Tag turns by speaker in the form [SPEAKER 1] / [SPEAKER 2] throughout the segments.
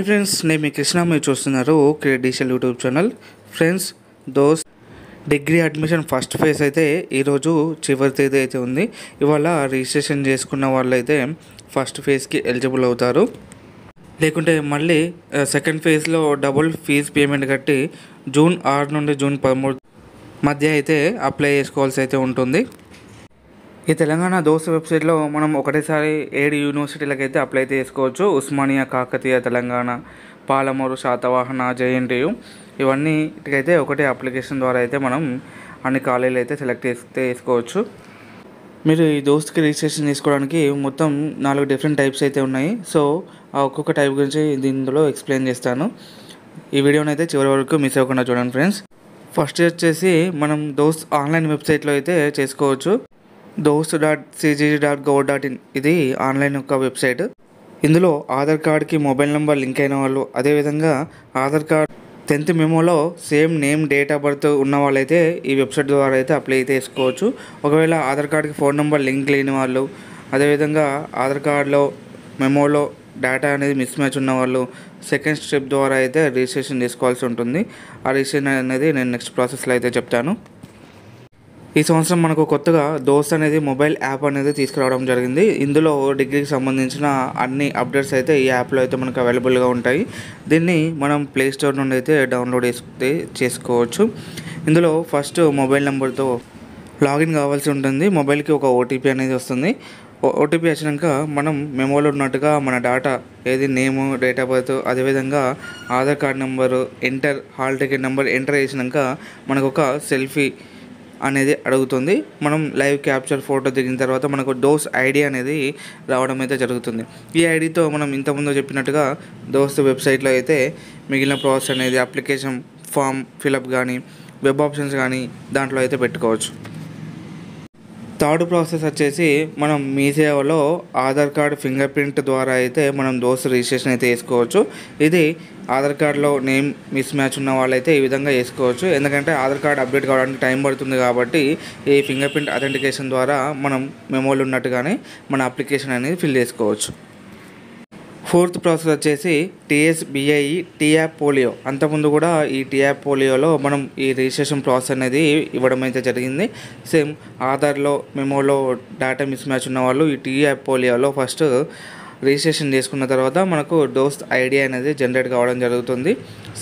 [SPEAKER 1] Hi friends, నేను మీ కృష్ణ. మీరు చూస్తున్నారు క్రెడిషియల్ యూట్యూబ్ ఛానల్. ఫ్రెండ్స్, దోస్త్ డిగ్రీ అడ్మిషన్ ఫస్ట్ ఫేజ్ అయితే ఈరోజు చివరి తేదీ అయితే ఉంది. ఇవాళ రిజిస్ట్రేషన్ చేసుకున్న వాళ్ళు అయితే ఫస్ట్ ఫేజ్కి ఎలిజిబుల్ అవుతారు. లేకుంటే మళ్ళీ సెకండ్ ఫేజ్లో డబుల్ ఫీజు పేమెంట్ కట్టి జూన్ 6 నుండి జూన్ 13 మధ్య అయితే అప్లై చేసుకోవాల్సి అయితే ఉంటుంది. ఈ తెలంగాణ దోస్త్ వెబ్సైట్లో మనం ఒకటేసారి 7 యూనివర్సిటీలకు అయితే అప్లై చేసుకోవచ్చు. ఉస్మానియా, కాకతీయ, తెలంగాణ, పాలమూరు, శాతవాహన, జేఎన్టీయు ఇవన్నీటికైతే ఒకటే అప్లికేషన్ ద్వారా అయితే మనం అన్ని కాలేజీలు అయితే సెలెక్ట్ చేసుకోవచ్చు. మీరు ఈ దోస్త్కి రిజిస్ట్రేషన్ చేసుకోవడానికి మొత్తం 4 డిఫరెంట్ టైప్స్ అయితే ఉన్నాయి. సో ఆ ఒక్కొక్క టైప్ గురించి దీనిలో ఎక్స్ప్లెయిన్ చేస్తాను. ఈ వీడియోని అయితే చివరి వరకు మిస్ అవ్వకుండా చూడండి ఫ్రెండ్స్. ఫస్ట్ వచ్చేసి మనం దోస్త్ ఆన్లైన్ వెబ్సైట్లో అయితే చేసుకోవచ్చు. dost.cgg.gov.in ఇది ఆన్లైన్ యొక్క వెబ్సైట్. ఇందులో ఆధార్ కార్డ్కి మొబైల్ నెంబర్ లింక్ అయిన వాళ్ళు, అదేవిధంగా ఆధార్ కార్డ్ 10th మెమోలో same name, date of birth ఉన్న వాళ్ళైతే ఈ వెబ్సైట్ ద్వారా అయితే అప్లై అయితే చేసుకోవచ్చు. ఒకవేళ ఆధార్ కార్డ్కి ఫోన్ నెంబర్ లింక్ లేని వాళ్ళు, అదేవిధంగా ఆధార్ కార్డులో మెమోలో డేటా అనేది మిస్ మ్యాచ్ ఉన్న వాళ్ళు సెకండ్ స్టెప్ ద్వారా అయితే రిజిస్ట్రేషన్ చేసుకోవాల్సి ఉంటుంది. ఆ రిజిస్ట్రేషన్ అనేది నేను నెక్స్ట్ ప్రాసెస్లో అయితే చెప్తాను. ఈ సంవత్సరం మనకు కొత్తగా దోస్త్ అనేది మొబైల్ యాప్ అనేది తీసుకురావడం జరిగింది. ఇందులో డిగ్రీకి సంబంధించిన అన్ని అప్డేట్స్ అయితే ఈ యాప్లో అయితే మనకు అవైలబుల్గా ఉంటాయి. దీన్ని మనం ప్లే స్టోర్ నుండి అయితే డౌన్లోడ్ చేసుకోవచ్చు. ఇందులో ఫస్ట్ మొబైల్ నెంబర్తో లాగిన్ కావాల్సి ఉంటుంది. మొబైల్కి ఒక ఓటీపీ అనేది వస్తుంది. ఓటీపీ వచ్చినాక మనం మెమోలో ఉన్నట్టుగా మన డేటా ఏది నేము, డేట్ ఆఫ్ బర్త్, అదేవిధంగా Aadhaar card number hall ticket number enter చేసినాక మనకు ఒక సెల్ఫీ అనేది అడుగుతుంది. మనం లైవ్ క్యాప్చర్ ఫోటో దిగిన తర్వాత మనకు దోస్త్ ఐడి అనేది రావడం అయితే జరుగుతుంది. ఈ ఐడితో మనం ఇంతకుముందు చెప్పినట్టుగా దోస్త్ వెబ్సైట్లో అయితే మిగిలిన ప్రాసెస్ అనేది అప్లికేషన్ ఫామ్ ఫిలప్ కానీ, వెబ్ ఆప్షన్స్ కానీ దాంట్లో అయితే పెట్టుకోవచ్చు. థర్డ్ ప్రాసెస్ వచ్చేసి మనం మీ సేవలో ఆధార్ కార్డ్ ఫింగర్ ప్రింట్ ద్వారా అయితే మనం దోస్త్ రిజిస్ట్రేషన్ అయితే చేసుకోవచ్చు. ఇది ఆధార్ కార్డులో నేమ్ మిస్ మ్యాచ్ ఉన్న వాళ్ళైతే ఈ విధంగా చేసుకోవచ్చు. ఎందుకంటే ఆధార్ కార్డ్ అప్డేట్ కావడానికి టైం పడుతుంది కాబట్టి ఈ ఫింగర్ ప్రింట్ అథెంటికేషన్ ద్వారా మనం మెమోలు ఉన్నట్టుగానే మన అప్లికేషన్ అనేది ఫిల్ చేసుకోవచ్చు. ఫోర్త్ ప్రాసెస్ వచ్చేసి TSBIE టీయాప్ పోలియో. అంతకుముందు కూడా ఈ టీయాప్ పోలియోలో మనం ఈ రిజిస్ట్రేషన్ ప్రాసెస్ అనేది ఇవ్వడం అయితే జరిగింది. సేమ్ ఆధార్లో మెమోలో డేటా మిస్ మ్యాచ్ ఉన్న వాళ్ళు ఈ టీయాప్ పోలియోలో ఫస్ట్ రిజిస్ట్రేషన్ చేసుకున్న తర్వాత మనకు దోస్త్ ఐడి అనేది జనరేట్ కావడం జరుగుతుంది.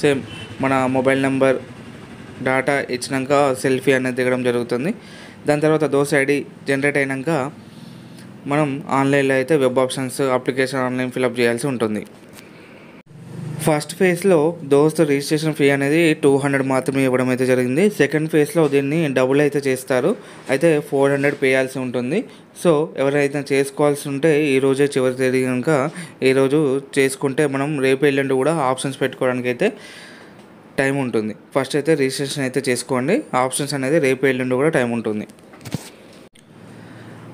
[SPEAKER 1] సేమ్ మన మొబైల్ నెంబర్ డేటా ఇచ్చినాక సెల్ఫీ అనేది దిగడం జరుగుతుంది. దాని తర్వాత దోస్త్ ఐడి జనరేట్ అయినాక మనం ఆన్లైన్లో అయితే web options application online fill up చేయాల్సి ఉంటుంది. ఫస్ట్ ఫేజ్లో దోస్త్ రిజిస్ట్రేషన్ ఫీ అనేది 200 మాత్రమే ఇవ్వడం అయితే జరిగింది. సెకండ్ ఫేజ్లో దీన్ని డబుల్ అయితే చేస్తారు. అయితే 400 పేయాల్సి ఉంటుంది. సో ఎవరైతే చేసుకోవాల్సి ఉంటే ఈరోజే చివరి తేదీ కనుక ఈరోజు చేసుకుంటే మనం రేపు ఎల్లుండి కూడా ఆప్షన్స్ పెట్టుకోవడానికి అయితే టైం ఉంటుంది. ఫస్ట్ అయితే రిజిస్ట్రేషన్ అయితే చేసుకోండి. ఆప్షన్స్ అనేది రేపు ఎల్లుండి కూడా టైం ఉంటుంది.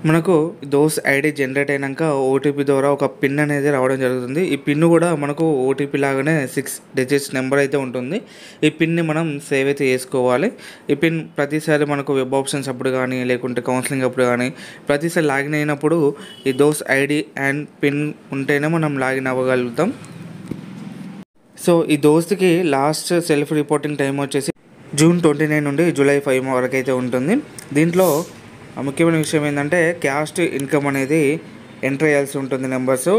[SPEAKER 1] మనకు దోస్త్ ఐడి జనరేట్ అయినాక ఓటీపీ ద్వారా ఒక పిన్ అనేది రావడం జరుగుతుంది. ఈ పిన్ కూడా మనకు ఓటీపీ లాగానే 6 డిజిట్స్ నెంబర్ అయితే ఉంటుంది. ఈ పిన్ని మనం సేవ్ అయితే చేసుకోవాలి. ఈ పిన్ ప్రతిసారి మనకు వెబ్ ఆప్షన్స్ అప్పుడు కానీ, లేకుంటే కౌన్సిలింగ్ అప్పుడు కానీ ప్రతిసారి లాగిన్ అయినప్పుడు ఈ దోస్త్ ఐడి అండ్ పిన్ ఉంటేనే మనం లాగిన్ అవ్వగలుగుతాం. సో ఈ దోస్త్కి లాస్ట్ సెల్ఫ్ రిపోర్టింగ్ టైం వచ్చేసి జూన్ 29 నుండి జూలై 5 వరకు అయితే ఉంటుంది. దీంట్లో ముఖ్యమైన విషయం ఏంటంటే క్యాస్ట్ ఇన్కమ్ అనేది ఎంటర్ చేయాల్సి ఉంటుంది. నెంబర్స్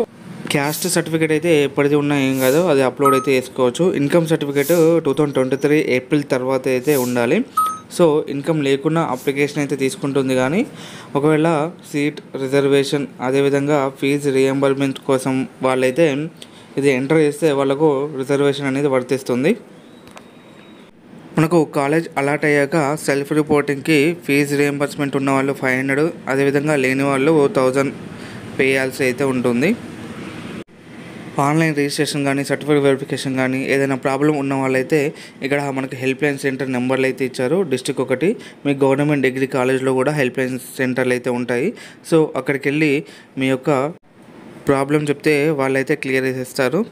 [SPEAKER 1] క్యాస్ట్ సర్టిఫికేట్ అయితే ఎప్పటిది ఉన్నా ఏం కాదు, అది అప్లోడ్ అయితే చేసుకోవచ్చు. ఇన్కమ్ సర్టిఫికేట్ 2023 ఏప్రిల్ తర్వాత అయితే ఉండాలి. సో ఇన్కమ్ లేకుండా అప్లికేషన్ అయితే తీసుకుంటుంది. కానీ ఒకవేళ సీట్ రిజర్వేషన్, అదేవిధంగా ఫీజు రీఎంబర్స్మెంట్ కోసం వాళ్ళైతే ఇది ఎంటర్ చేస్తే వాళ్ళకు రిజర్వేషన్ అనేది వర్తిస్తుంది. మనకు కాలేజ్ అలాట్ అయ్యాక సెల్ఫ్ రిపోర్టింగ్కి ఫీజు రియంబర్స్మెంట్ ఉన్న వాళ్ళు 500, అదేవిధంగా లేని వాళ్ళు 1000 పేయాల్సి అయితే ఉంటుంది. ఆన్లైన్ రిజిస్ట్రేషన్ కానీ, సర్టిఫికేట్ వెరిఫికేషన్ కానీ ఏదైనా ప్రాబ్లం ఉన్న వాళ్ళైతే ఇక్కడ మనకి హెల్ప్ లైన్ సెంటర్ నెంబర్లు అయితే ఇచ్చారు. డిస్ట్రిక్ట్ ఒకటి, మీ గవర్నమెంట్ డిగ్రీ కాలేజ్లో కూడా హెల్ప్ లైన్ సెంటర్లు అయితే ఉంటాయి. సో అక్కడికి వెళ్ళి మీ యొక్క ప్రాబ్లం చెప్తే వాళ్ళైతే క్లియర్ చేసేస్తారు.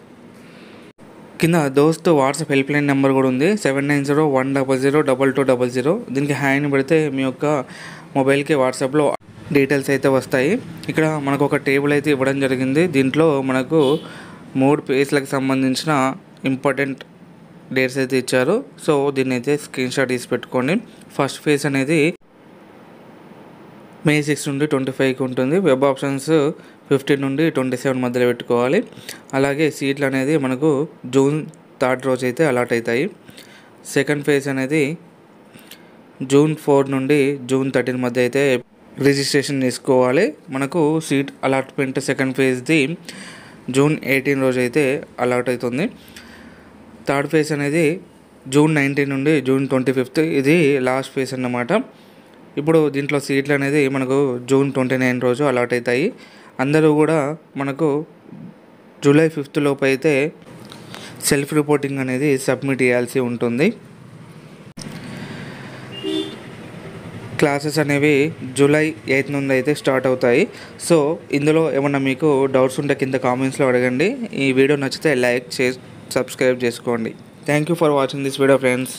[SPEAKER 1] కింద దోస్త్ వాట్సాప్ హెల్ప్ లైన్ నెంబర్ కూడా ఉంది, 7901002200. దీనికి హ్యాండ్ పెడితే మీ యొక్క మొబైల్కి వాట్సాప్లో డీటెయిల్స్ అయితే వస్తాయి. ఇక్కడ మనకు ఒక టేబుల్ అయితే ఇవ్వడం జరిగింది. దీంట్లో మనకు 3 ఫేజ్లకు సంబంధించిన ఇంపార్టెంట్ డేట్స్ అయితే ఇచ్చారు. సో దీన్ని అయితే స్క్రీన్ షాట్ తీసి పెట్టుకోండి. ఫస్ట్ ఫేజ్ అనేది May 6 నుండి 25కి ఉంటుంది. వెబ్ ఆప్షన్స్ 15 నుండి 27 మధ్యలో పెట్టుకోవాలి. అలాగే సీట్లు అనేది మనకు June 3 రోజు అయితే అలాట్ అవుతాయి. సెకండ్ ఫేజ్ అనేది June 4 నుండి June 13 మధ్య అయితే రిజిస్ట్రేషన్ చేసుకోవాలి. మనకు సీట్ అలాట్మెంట్ సెకండ్ ఫేజ్ది June 18 రోజు అయితే అలాట్ అవుతుంది. థర్డ్ ఫేజ్ అనేది June 19 నుండి June 25 ఇది లాస్ట్ ఫేజ్ అన్నమాట. ఇప్పుడు దీంట్లో సీట్లు అనేది మనకు June 29 రోజు అలాట్ అవుతాయి. అందరూ కూడా మనకు July 5 లోపు అయితే సెల్ఫ్ రిపోర్టింగ్ అనేది సబ్మిట్ చేయాల్సి ఉంటుంది. క్లాసెస్ అనేవి July 8 నుండి అయితే స్టార్ట్ అవుతాయి. సో ఇందులో ఏమన్నా మీకు డౌట్స్ ఉంటే కింద కామెంట్స్లో అడగండి. ఈ వీడియో నచ్చితే లైక్ చేసి సబ్స్క్రైబ్ చేసుకోండి. Thank you for watching this video friends.